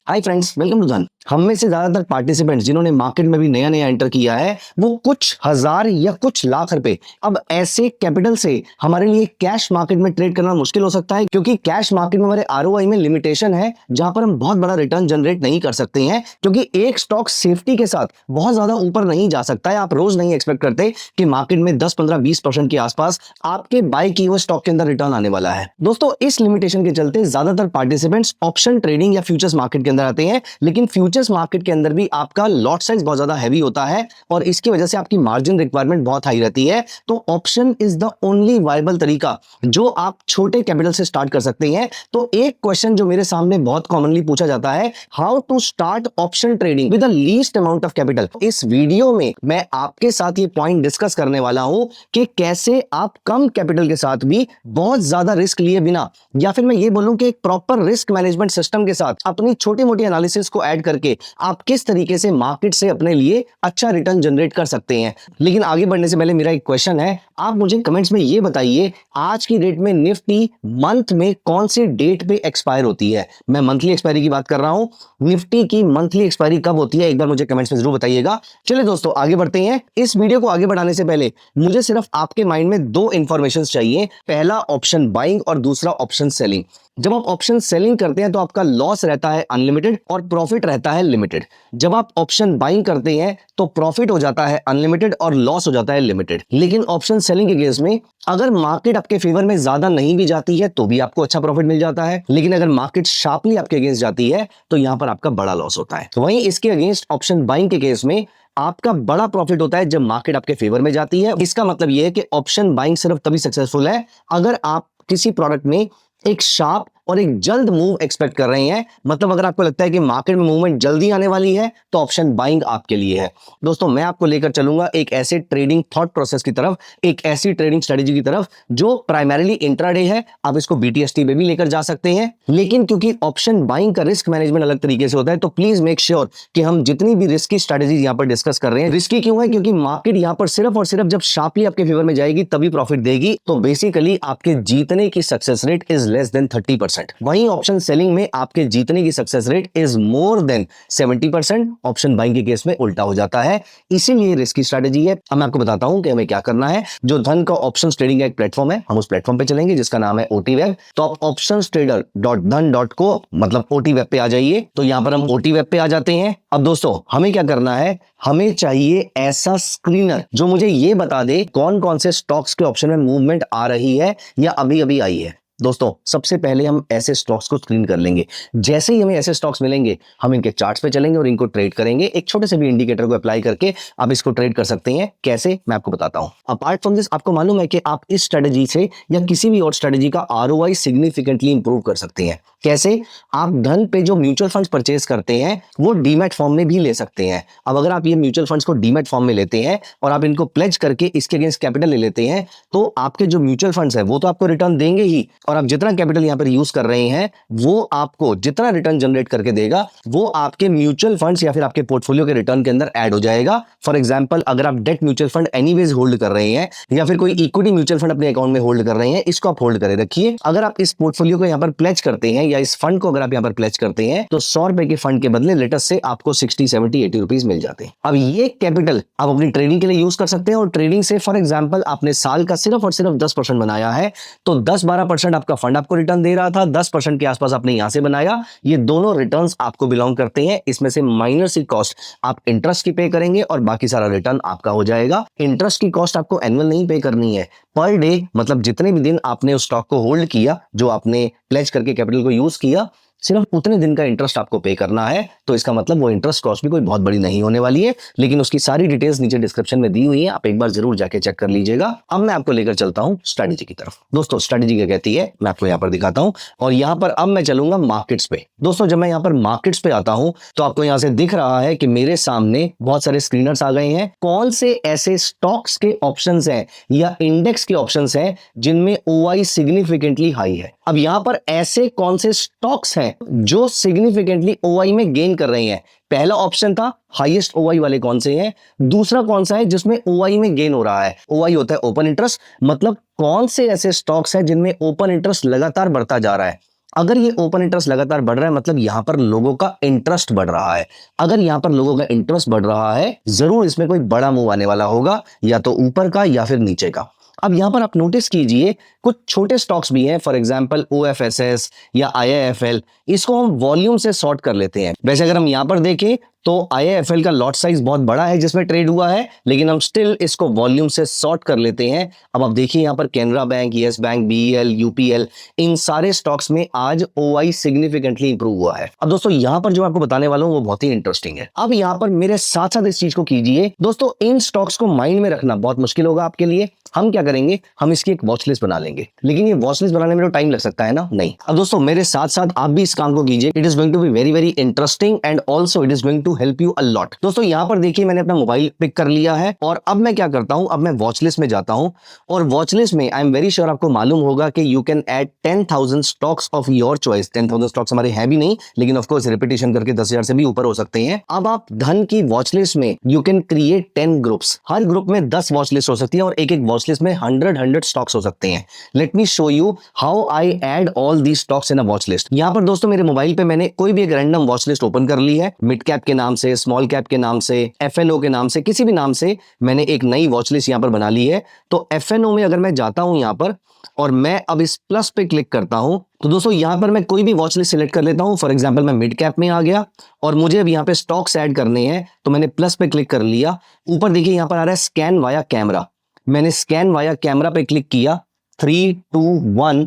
Hi friends, welcome to धन। हम में से ज्यादातर पार्टिसिपेंट्स जिन्होंने मार्केट में भी नया नया एंटर किया है वो कुछ हजार या कुछ लाख रुपए। अब ऐसे कैपिटल से हमारे लिए कैश मार्केट में ट्रेड करना मुश्किल हो सकता है, क्योंकि कैश मार्केट में हमारे आरओआई में लिमिटेशन है, जहां पर हम बहुत बड़ा रिटर्न जनरेट नहीं कर सकते हैं, क्योंकि एक स्टॉक सेफ्टी के साथ बहुत ज्यादा ऊपर नहीं जा सकता है। आप रोज नहीं एक्सपेक्ट करते कि मार्केट में 10-15-20% के आसपास आपके बाय किए हुए स्टॉक के अंदर रिटर्न आने वाला है। दोस्तों, इस लिमिटेशन के चलते ज्यादातर पार्टिसिपेंट्स ऑप्शन ट्रेडिंग या फ्यूचर्स मार्केट के अंदर आते हैं, लेकिन फ्यूचर्स मार्केट के अंदर भी आपका लॉट साइज बहुत ज्यादा हैवी होता है और इसकी वजह से आपकी मार्जिन रिक्वायरमेंट बहुत हाई रहती है। तो option is the only viable तरीका जो आप छोटे कैपिटल से स्टार्ट कर सकते हैं। तो एक क्वेश्चन जो मेरे सामने बहुत कॉमनली पूछा जाता है, how to start option trading with the least amount of capital. इस वीडियो में मैं आपके साथ ये पॉइंट डिस्कस करने वाला हूं कि कैसे आप कम कैपिटल के साथ भी बहुत ज्यादा रिस्क लिए बिना, या फिर मैं ये बोलूं कि एक प्रॉपर रिस्क मैनेजमेंट सिस्टम के साथ अपनी छोटी मोटी एनालिसिस को ऐड करके आप किस तरीके से मार्केट से अपने लिए अच्छा रिटर्न जनरेट कर सकते हैं। लेकिन आगे बढ़ने से पहले मेरा एक क्वेश्चन है, आप मुझे कमेंट्स में ये बताइए, आज की डेट में निफ्टी मंथ में कौन सी डेट पे एक्सपायर होती है। मैं मंथली एक्सपायरी की बात कर रहा हूं। निफ्टी की मंथली एक्सपायरी कब होती है, एक बार मुझे कमेंट्स में जरूर बताइएगा। चलिए दोस्तों, आगे बढ़ते हैं। इस वीडियो को आगे बढ़ाने से पहले मुझे सिर्फ आपके माइंड में दो इंफॉर्मेशन चाहिए। पहला ऑप्शन बाइंग और दूसरा ऑप्शन सेलिंग। जब आप ऑप्शन सेलिंग करते हैं तो आपका लॉस रहता है अनलिमिटेड और प्रॉफिट रहता है लिमिटेड। जब आप ऑप्शन बाइंग करते हैं तो प्रॉफिट हो जाता है अनलिमिटेड और लॉस हो जाता है लिमिटेड। लेकिन ऑप्शन सेलिंग के केस में अगर मार्केट आपके फेवर में ज्यादा नहीं भी जाती है तो भी आपको अच्छा प्रॉफिट मिल जाता है, लेकिन अगर मार्केट शार्पली आपके अगेंस्ट जाती है तो यहां पर आपका बड़ा लॉस होता है। तो वहीं इसके अगेंस्ट ऑप्शन बाइंग के केस में आपका बड़ा प्रॉफिट होता है जब मार्केट आपके फेवर में जाती है। इसका मतलब यह है कि ऑप्शन बाइंग सिर्फ तभी सक्सेसफुल है अगर आप किसी प्रोडक्ट में एक शार्प और एक जल्द मूव एक्सपेक्ट कर रहे हैं। मतलब अगर आपको लगता है कि मार्केट में मूवमेंट जल्दी आने वाली है तो ऑप्शन बाइंग आपके लिए है। दोस्तों, मैं आपको लेकर चलूंगा एक ऐसे ट्रेडिंग थॉट प्रोसेस की तरफ, एक ऐसी ट्रेडिंग स्ट्रेटेजी की तरफ जो प्राइमरीली इंट्राडे है। आप इसको बीटीएसटी में भी लेकर जा सकते हैं, लेकिन क्योंकि ऑप्शन बाइंग का रिस्क मैनेजमेंट अलग तरीके से होता है, तो प्लीज मेक श्योर कि हम जितनी भी रिस्की स्ट्रेटेजी यहां पर डिस्कस कर रहे हैं, रिस्की क्यों है, क्योंकि मार्केट यहां पर सिर्फ और सिर्फ जब शार्पली आपके फेवर में जाएगी तभी प्रॉफिट देगी। तो बेसिकली आपके जीतने की success rate is less than 30%। वहीं ऑप्शन सेलिंग में आपके जीतने की success rate is more than 70%। Option buying के केस में उल्टा हो जाता है, इसीलिए रिस्की स्ट्रेटेजी है। अब मैं आपको बताता हूं कि हमें क्या करना है। जो धन का ऑप्शन ट्रेडिंग का एक प्लेटफॉर्म है, हम उस प्लेटफॉर्म पे चलेंगे जिसका नाम है ओटी वेब। तो आप optionstrader.dhan.co मतलब ओटी वेब पे आ जाइए। तो यहां पर हम ओटी वेब पे आ जाते हैं। अब दोस्तों, हमें क्या करना है, हमें चाहिए ऐसा स्क्रीनर जो मुझे ये बता दे कौन कौन से स्टॉक्स के ऑप्शन में मूवमेंट आ रही है या अभी अभी आई है। दोस्तों, सबसे पहले हम ऐसे स्टॉक्स को स्क्रीन कर लेंगे। जैसे ही हमें ऐसे स्टॉक्स मिलेंगे हम इनके चार्ट्स पे चलेंगे और इनको ट्रेड करेंगे। एक छोटे से भी इंडिकेटर को अप्लाई करके आप इसको ट्रेड कर सकते हैं। कैसे, मैं आपको बताता हूं। अपार्ट फ्रॉम दिस, आपको मालूम है कि आप इस स्ट्रेटेजी से या किसी भी और स्ट्रेटेजी का आरओआई सिग्निफिकेंटली इंप्रूव कर सकते हैं। कैसे, आप धन पे जो म्यूचुअल फंड्स परचेज करते हैं वो डीमैट फॉर्म में भी ले सकते हैं। अब अगर आप ये म्यूचुअल फंड्स को डीमैट फॉर्म में लेते हैं और आप इनको प्लेज करके इसके अगेंस्ट कैपिटल ले लेते हैं, तो आपके जो म्यूचुअल फंड्स है वो तो आपको रिटर्न देंगे ही, और आप जितना कैपिटल यहां पर यूज कर रहे हैं वो आपको जितना रिटर्न जनरेट करके देगा वो आपके म्यूचुअल फंड्स या फिर आपके पोर्टफोलियो के रिटर्न के अंदर ऐड हो जाएगा। फॉर एग्जांपल, अगर आप debt mutual fund anyways hold कर रहे हैं या फिर कोई इक्विटी म्यूचुअल फंड अपने अकाउंट में होल्ड कर रहे हैं, इसको आप होल्ड करे रखिए। अगर आप इस पोर्टफोलियो को यहां पर प्लेज करते हैं या इस फंड को अगर आप यहां पर प्लेज करते हैं तो 100 रुपए के फंड के बदले लेटेस्ट से आपको 60, 70, 80 रुपीज मिल जाते हैं। अब ये कैपिटल आप अपनी ट्रेडिंग के लिए यूज कर सकते हैं, और ट्रेडिंग से फॉर एग्जांपल आपने साल का सिर्फ और सिर्फ 10% बनाया है, तो 10-12% आपका फंड आपको रिटर्न दे रहा था, 10% के आसपास आपने यहां से बनाया। ये दोनों रिटर्न्स आपको बिलोंग करते हैं। इसमें से माइनर सी कॉस्ट आप इंटरेस्ट की पे करेंगे और बाकी सारा रिटर्न आपका हो जाएगा। इंटरेस्ट की कॉस्ट आपको एनुअल नहीं पे करनी है, पर डे, मतलब जितने भी दिन आपने उस स्टॉक को होल्ड किया, जो आपने प्लेज करके कैपिटल को यूज किया, सिर्फ उतने दिन का इंटरेस्ट आपको पे करना है। तो इसका मतलब वो इंटरेस्ट कॉस्ट भी कोई बहुत बड़ी नहीं होने वाली है, लेकिन उसकी सारी डिटेल्स नीचे डिस्क्रिप्शन में दी हुई है, आप एक बार जरूर जाके चेक कर लीजिएगा। अब मैं आपको लेकर चलता हूं स्ट्रेटेजी की तरफ। दोस्तों, स्ट्रेटेजी क्या कहती है मैं आपको यहां पर दिखाता हूं, और यहां पर अब मैं चलूंगा मार्केट्स पे। दोस्तों, जब मैं यहां पर मार्केट्स पे आता हूं तो आपको यहां से दिख रहा है कि मेरे सामने बहुत सारे स्क्रीनर्स आ गए हैं। कौन से ऐसे स्टॉक्स के ऑप्शंस हैं या इंडेक्स के ऑप्शंस हैं जिनमें ओआई सिग्निफिकेंटली हाई है। अब यहां पर ऐसे कौन से स्टॉक्स हैं जो सिग्निफिकेंटली ओआई में गेन कर रहे हैं। पहला ऑप्शन था हाईएस्ट ओआई वाले कौन से हैं, दूसरा कौन सा है जिसमें ओआई में गेन हो रहा है। ओआई होता है ओपन इंटरेस्ट, मतलब कौन से ऐसे स्टॉक्स हैं जिनमें ओपन इंटरेस्ट लगातार बढ़ता जा रहा है। अगर ये ओपन इंटरेस्ट लगातार बढ़ रहा है मतलब यहां पर लोगों का इंटरेस्ट बढ़ रहा है। अगर यहां पर लोगों का इंटरेस्ट बढ़ रहा है जरूर इसमें कोई बड़ा मूव आने वाला होगा, या तो ऊपर का या फिर नीचे का। अब यहां पर आप नोटिस कीजिए कुछ छोटे स्टॉक्स भी हैं, फॉर एग्जांपल OFSS या IIFL। इसको हम वॉल्यूम से सॉर्ट कर लेते हैं। वैसे अगर हम यहां पर देखें तो IIFL का लॉट साइज बहुत बड़ा है जिसमें ट्रेड हुआ है, लेकिन हम स्टिल इसको वॉल्यूम से सॉर्ट कर लेते हैं। अब आप देखिए यहां पर Canara bank, yes bank, BEL, UPL, इन सारे स्टॉक्स में आज OI सिग्निफिकेंटली इंप्रूव हुआ है। अब दोस्तों यहां पर जो आपको बताने वाला हूं वो बहुत ही इंटरेस्टिंग है। अब यहां पर मेरे साथ साथ इस चीज को कीजिए दोस्तों, इन स्टॉक्स को माइंड में रखना बहुत मुश्किल होगा आपके लिए। हम क्या करेंगे, हम इसकी एक वॉच लिस्ट बना लेंगे, लेकिन ये वॉच लिस्ट बनाने में तो टाइम लग सकता है ना, नहीं। अब दोस्तों मेरे साथ साथ आप भी इस काम को कीजिए, it is going to be very very interesting and also it is going to help you a lot. दोस्तों यहां पर देखिए मैंने अपना मोबाइल पिक कर लिया है और अब मैं क्या करता हूं, अब मैं वॉच लिस्ट में जाता हूं और वॉच लिस्ट में आई एम वेरी श्योर आपको मालूम होगा कि you can add 10,000 stocks of your choice. 10,000 stocks हमारे हैं भी नहीं, लेकिन ऑफ कोर्स रिपीटेशन करके 10,000 से भी ऊपर हो सकते हैं। अब आप धन की वॉच लिस्ट में you can create 10 groups, her group में 10 वॉच लिस्ट हो सकती है और एक एक वॉच लिस्ट में 100 स्टॉक्स हो सकते हैं। Let me show you how I add all the stocks in a watch list. यहां पर दोस्तों मेरे मोबाइल पे मैंने कोई भी एक रैंडम वॉच लिस्ट ओपन कर ली है, मिड कैप के नाम से, स्मॉल कैप के नाम से, FNO के नाम से, किसी भी नाम से मैंने एक नई वॉच लिस्ट यहां पर बना ली है। तो FNO में अगर मैं जाता हूं यहां पर और मैं अब इस प्लस पे क्लिक करता हूं तो दोस्तों यहां पर मैं कोई भी वॉच लिस्ट सिलेक्ट कर लेता हूं। फॉर एग्जांपल मैं मिड कैप में आ गया और मुझे अब यहां पे स्टॉक्स ऐड करने हैं, तो मैंने प्लस पे क्लिक कर लिया। ऊपर देखिए यहां पर आ रहा है स्कैन वाया कैमरा, मैंने स्कैन वाया कैमरा पे क्लिक किया, 3 2 1,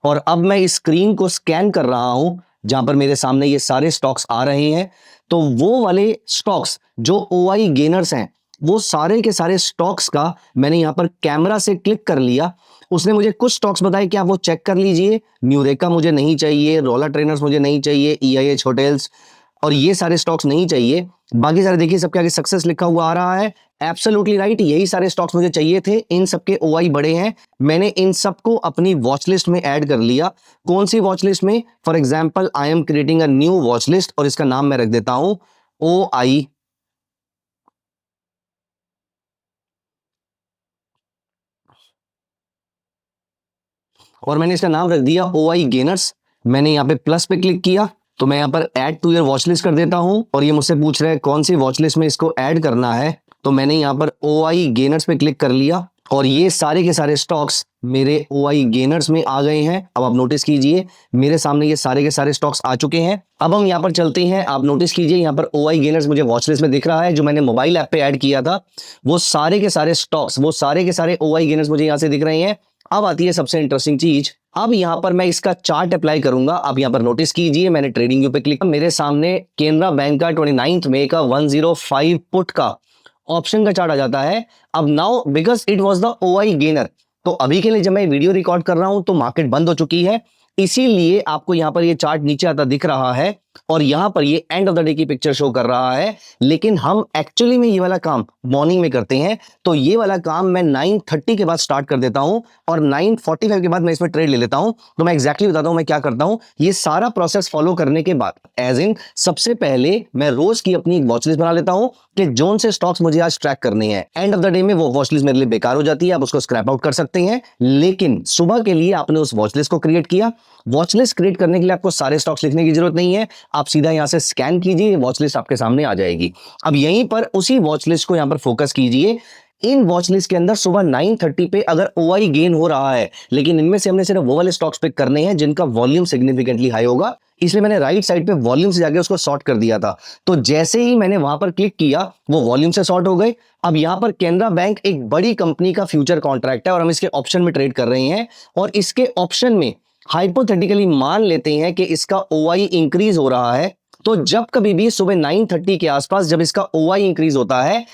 और अब मैं इस स्क्रीन को स्कैन कर रहा हूं जहां पर मेरे सामने ये सारे स्टॉक्स आ रहे हैं। तो वो वाले स्टॉक्स जो OI गेनर्स हैं वो सारे के सारे स्टॉक्स का मैंने यहां पर कैमरा से क्लिक कर लिया। उसने मुझे कुछ स्टॉक्स बताए कि आप वो चेक कर लीजिए। न्यूरेका मुझे नहीं चाहिए, रोला ट्रेनर्स मुझे नहीं चाहिए, EIH होटल्स और ये सारे स्टॉक्स नहीं चाहिए। बाकी सारे देखिए सबके आगे सक्सेस लिखा हुआ आ रहा है। एब्सोल्युटली राइट, यही सारे स्टॉक्स मुझे चाहिए थे, इन सबके OI बड़े हैं। मैंने इन सबको अपनी वॉच लिस्ट में ऐड कर लिया। कौन सी वॉच लिस्ट में, for example I am creating a new watch list और इसका नाम मैं रख देता हूं OI, और मैंने इसका नाम रख दिया OI गेनर्स। मैंने यहाँ पे प्लस पे क्लिक किया तो मैं यहाँ पर add to your watch list कर देता हूं और ये मुझसे पूछ रहा है कौन सी वॉच लिस्ट में इसको ऐड करना है। तो मैंने यहाँ पर OI गेनर्स पे क्लिक कर लिया और ये सारे के सारे स्टॉक्स मेरे OI गेनर्स में आ गए हैं। अब आप नोटिस कीजिए मेरे सामने ये सारे के सारे स्टॉक्स आ चुके हैं। अब हम यहाँ पर चलते हैं, आप नोटिस कीजिए यहाँ पर OI गेनर्स मुझे वॉच लिस्ट में दिख रहा है, जो मैंने मोबाइल ऐप पे ऐड किया था वो सारे के सारे स्टॉक्स, वो सारे के सारे OI गेनर्स मुझे यहाँ से दिख रहे हैं। अब आती है सबसे इंटरेस्टिंग चीज, अब यहां पर मैं इसका चार्ट अप्लाई करूंगा। अब यहां पर नोटिस कीजिए मैंने ट्रेडिंग व्यू पे क्लिक, मेरे सामने केनरा बैंक का 29 मई का 105 पुट का ऑप्शन का चार्ट आ जाता है। अब now because it was the OI gainer, तो अभी के लिए जब मैं वीडियो रिकॉर्ड कर रहा हूं तो मार्केट बंद हो चुकी है, इसीलिए आपको यहां पर ये चार्ट नीचे आता दिख रहा है और यहां पर ये एंड ऑफ द डे की पिक्चर शो कर रहा है। लेकिन हम एक्चुअली में ये वाला काम मॉर्निंग में करते हैं, तो ये वाला काम मैं 9:30 के बाद स्टार्ट कर देता हूं और 9:45 के बाद मैं इसमें ट्रेड ले लेता हूं। तो मैं एक्जैक्टली बताता हूं मैं क्या करता हूं। ये सारा प्रोसेस फॉलो करने के बाद एज इन सबसे पहले मैं रोज की अपनी एक वॉच लिस्ट बना लेता हूं कि जोन से स्टॉक्स मुझे आज ट्रैक करने हैं। एंड ऑफ द डे में वो वॉच लिस्ट मेरे लिए बेकार हो जाती है, आप उसको स्क्रैप आउट कर सकते हैं। लेकिन सुबह के लिए आपने उस वॉच लिस्ट को क्रिएट किया। वॉच लिस्ट क्रिएट करने के लिए आपको सारे स्टॉक्स लिखने की जरूरत नहीं है, आप सीधा यहां से स्कैन कीजिए, वॉच लिस्ट आपके सामने आ जाएगी। अब यहीं पर उसी वॉच लिस्ट को यहां पर फोकस कीजिए। इन वॉच लिस्ट के अंदर सुबह 9:30 पे अगर OI गेन हो रहा है, लेकिन इनमें से हमने सिर्फ वो वाले स्टॉक्स पिक करने हैं जिनका वॉल्यूम सिग्निफिकेंटली हाई होगा, इसलिए मैंने राइट साइड पे वॉल्यूम से जाके उसको सॉर्ट कर दिया था। तो जैसे ही मैंने वहां पर क्लिक किया वो वॉल्यूम से सॉर्ट हो गए। अब यहां पर कैनरा बैंक एक बड़ी कंपनी का फ्यूचर कॉन्ट्रैक्ट है और हम इसके ऑप्शन में ट्रेड कर रहे हैं और इसके ऑप्शन में हाइपोथेटिकली मान लेते हैं कि इसका OI इंक्रीज हो रहा है। तो जब कभी भी सुबह 9:30 के आसपास जब इसका OI इंक्रीज होता है,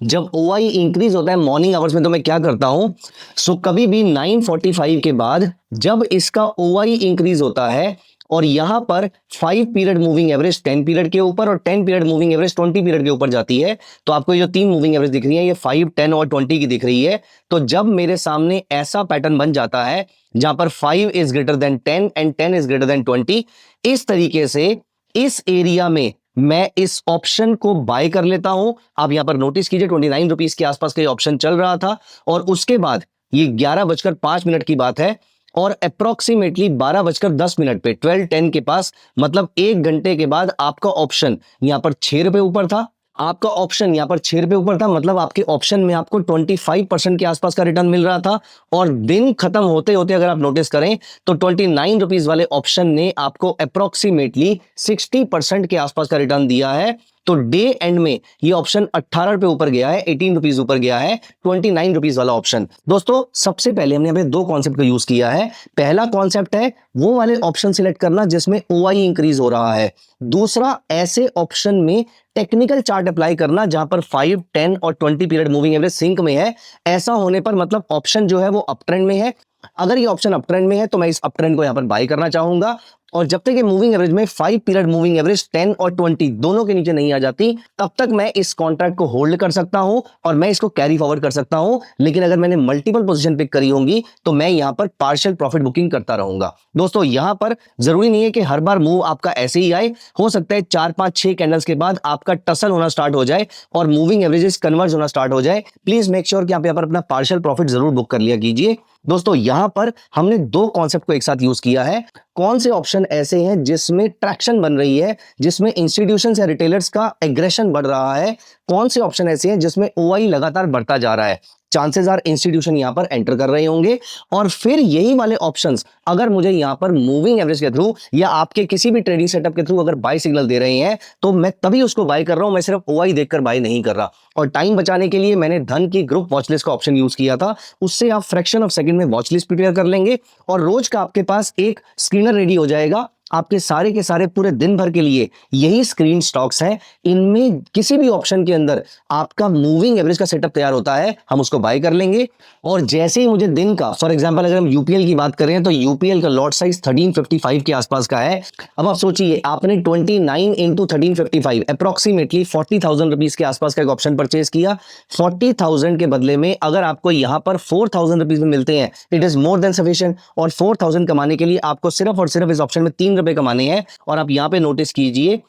जब OI इंक्रीज होता है मॉर्निंग आवर्स में, तो मैं क्या करता हूं, सो कभी भी 9:45 के बाद जब इसका OI इंक्रीज होता है और यहां पर 5 पीरियड मूविंग एवरेज 10 पीरियड के ऊपर और 10 पीरियड मूविंग एवरेज 20 पीरियड के ऊपर जाती है, तो आपको ये जो तीन मूविंग एवरेज दिख रही है ये 5, 10 और 20 की दिख रही है। तो जब मेरे सामने ऐसा पैटर्न बन जाता है जहां पर 5 is greater than 10 and 10 is greater than 20, इस तरीके से इस एरिया में मैं इस ऑप्शन को बाय कर लेता हूं। आप यहां पर नोटिस कीजिए 29 रुपीज के आसपास का ऑप्शन चल रहा था और उसके बाद ये 11:05 की बात है, और अप्रोक्सीमेटली 12:10 पे 12:10 के पास, मतलब 1 घंटे के बाद आपका ऑप्शन यहां पर 6 रुपए ऊपर था। आपका ऑप्शन यहां पर 6 रुपए ऊपर था, मतलब आपके ऑप्शन में आपको 25% के आसपास का रिटर्न मिल रहा था। और दिन खत्म होते होते अगर आप नोटिस करें तो 29 रुपीज वाले ऑप्शन ने आपको अप्रोक्सीमेटली 60% के आसपास का रिटर्न दिया है। तो डे एंड में ये ऑप्शन 18 रुपए ऊपर गया है, 18 रुपीज ऊपर गया है 29 रुपीज वाला ऑप्शन। दोस्तों सबसे पहले हमने यहाँ पे 2 कॉन्सेप्ट का यूज किया है। पहला कॉन्सेप्ट है वो वाले ऑप्शन सिलेक्ट करना जिसमें ओआई इंक्रीज हो रहा है। दूसरा, ऐसे ऑप्शन में टेक्निकल चार्ट अप्लाई करना जहां पर 5, 10 और 20 पीरियड मूविंग एवरेज सिंक में है। ऐसा होने पर मतलब ऑप्शन जो है वो अप ट्रेंड में है। अगर ये ऑप्शन अप ट्रेंड में है तो मैं इस अप ट्रेंड को यहां पर बाय करना चाहूंगा। और जब तक ये मूविंग एवरेज में 5 पीरियड मूविंग एवरेज 10 और 20 दोनों के नीचे नहीं आ जाती, तब तक मैं इस कॉन्ट्रैक्ट को होल्ड कर सकता हूं और मैं इसको कैरी फॉरवर्ड कर सकता हूं। लेकिन अगर मैंने मल्टीपल पोजीशन पिक करी होंगी तो मैं यहां पर पार्शियल प्रॉफिट बुकिंग करता रहूंगा। दोस्तों यहां पर जरूरी नहीं है कि हर बार मूव आपका ऐसे ही आए। हो सकता है 4, 5, 6 कैंडल्स के बाद आपका टसल होना स्टार्ट हो जाए और मूविंग एवरेजेस कन्वर्ज होना स्टार्ट हो जाए। प्लीज मेक श्योर कि आप यहां पर अपना पार्शियल प्रॉफिट जरूर बुक कर लिया कीजिए। दोस्तों यहां पर हमने 2 कॉन्सेप्ट को एक साथ यूज किया है। कौन से ऑप्शन ऐसे हैं जिसमें ट्रैक्शन बन रही है, जिसमें इंस्टीट्यूशंस या रिटेलर्स का एग्रेशन बढ़ रहा है, कौन से ऑप्शन ऐसे हैं जिसमें ओआई लगातार बढ़ता जा रहा है। चांसेस आर इंस्टीट्यूशन यहां पर एंटर कर रहे होंगे। और फिर यही वाले ऑप्शंस अगर मुझे यहां पर मूविंग एवरेज के थ्रू या आपके किसी भी ट्रेडिंग सेटअप के थ्रू अगर बाय सिग्नल दे रहे हैं तो मैं तभी उसको बाय कर रहा हूं, मैं सिर्फ ओआई देखकर बाय नहीं कर रहा। और टाइम बचाने के लिए मैंने धन की ग्रुप वॉचलिस्ट का ऑप्शन यूज किया था। उससे आप फ्रैक्शन ऑफ सेकंड में वॉचलिस्ट प्रिपेयर कर लेंगे और रोज का आपके पास एक स्क्रीनर रेडी हो जाएगा। आपके सारे के सारे पूरे दिन भर के लिए यही स्क्रीन स्टॉक्स हैं। इनमें किसी भी ऑप्शन के अंदर आपका मूविंग एवरेज का सेटअप तैयार होता है, हम उसको बाय कर लेंगे। और जैसे ही मुझे दिन का, फॉर एग्जांपल अगर हम यूपीएल की बात करें तो यूपीएल का लॉट साइज 1355 के आसपास का है। अब आप सोचिए, आपने 29 इंटू 1355 अप्रोक्सीमेटली 40,000 रुपीज के आसपास का एक ऑप्शन परचेज किया। 40,000 के बदले में अगर आपको यहां पर 4,000 रुपीज में मिलते हैं, it is more than sufficient. और 4,000 कमाने के लिए आपको सिर्फ और सिर्फ इस ऑप्शन में 3 रुपए कमाने हैं। और आप यहां पे नोटिस कीजिए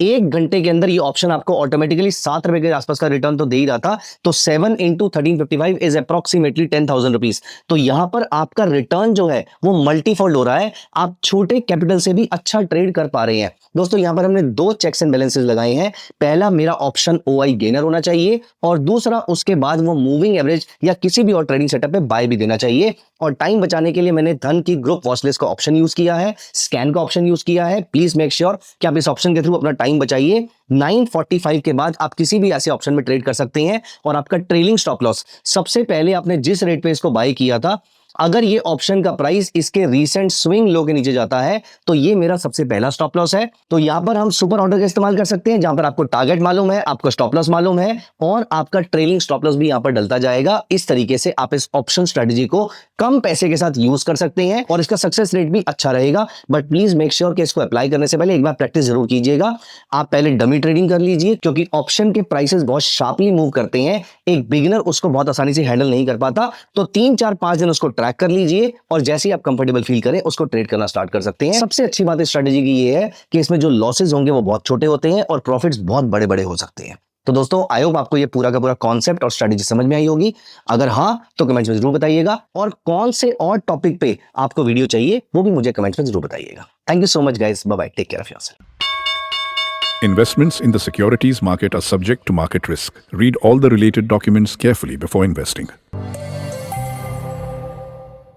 1 घंटे के अंदर ये ऑप्शन आपको ऑटोमेटिकली 7 रुपए के आसपास का रिटर्न तो दे ही रहा था। तो 7 इंटू 1355 इज अप्रोक्सीमेटली 10,000 रुपीज। तो यहां पर आपका रिटर्न जो है वो मल्टीफोल्ड हो रहा है। आप छोटे कैपिटल से भी अच्छा ट्रेड कर पा रहे हैं। दोस्तों यहां पर हमने 2 चेक्स एंड बैलेंसेस लगाए हैं। पहला, मेरा ऑप्शन ओआई गेनर होना चाहिए और दूसरा, उसके बाद वो मूविंग एवरेज या किसी भी और ट्रेडिंग सेटअप पे बाय भी देना चाहिए। और टाइम बचाने के लिए मैंने धन की ग्रुप वॉचलिस्ट का ऑप्शन यूज किया है, स्कैन का ऑप्शन यूज किया है। प्लीज मेक श्योर कि आप इस ऑप्शन के थ्रू अपना टाइम बचाइए। 9:45 के बाद आप किसी भी ऐसे ऑप्शन में ट्रेड कर सकते हैं। और आपका ट्रेलिंग स्टॉप लॉस, सबसे पहले आपने जिस रेट पे इसको बाय किया था, अगर ये ऑप्शन का प्राइस इसके रीसेंट स्विंग लो के नीचे जाता है तो ये मेरा सबसे पहला स्टॉप लॉस है। तो यहां पर हम सुपर ऑर्डर का इस्तेमाल कर सकते हैं, जहां पर आपको टारगेट मालूम है, आपको स्टॉप लॉस मालूम है और आपका ट्रेलिंग स्टॉप लॉस भी यहां पर डलता जाएगा। इस तरीके से आप इस ऑप्शन स्ट्रेटजी को कम पैसे के साथ यूज कर सकते हैं और इसका सक्सेस रेट भी अच्छा रहेगा। बट प्लीज मेक श्योर कि इसको अप्लाई करने से पहले एक बार प्रैक्टिस जरूर कीजिएगा। आप पहले डमी ट्रेडिंग कर लीजिए, क्योंकि ऑप्शन के प्राइसेस बहुत शार्पली मूव करते हैं। एक बिगिनर उसको बहुत आसानी से हैंडल नहीं कर पाता। तो 3, 4, 5 दिन उसको ट्रैक कर लीजिए और जैसे ही आप कंफर्टेबल फील करें उसको ट्रेड करना स्टार्ट कर सकते हैं। सबसे अच्छी बात इस स्ट्रेटजी की ये है कि इसमें जो लॉसेज होंगे वो बहुत छोटे होते हैं और प्रॉफिट्स बहुत बड़े बड़े हो सकते हैं। तो दोस्तों आई होप आपको ये पूरा का पूरा कॉन्सेप्ट और स्ट्रेटजी समझ में आई होगी। अगर हाँ तो कमेंट्स में जरूर बताइएगा और कौन से और टॉपिक पे आपको वीडियो चाहिए वो भी मुझे कमेंट्स में जरूर बताइएगा। Thank you so much guys, bye bye, take care of yourself. Investments in the securities market are subject to market risk. Read all the related documents carefully before investing.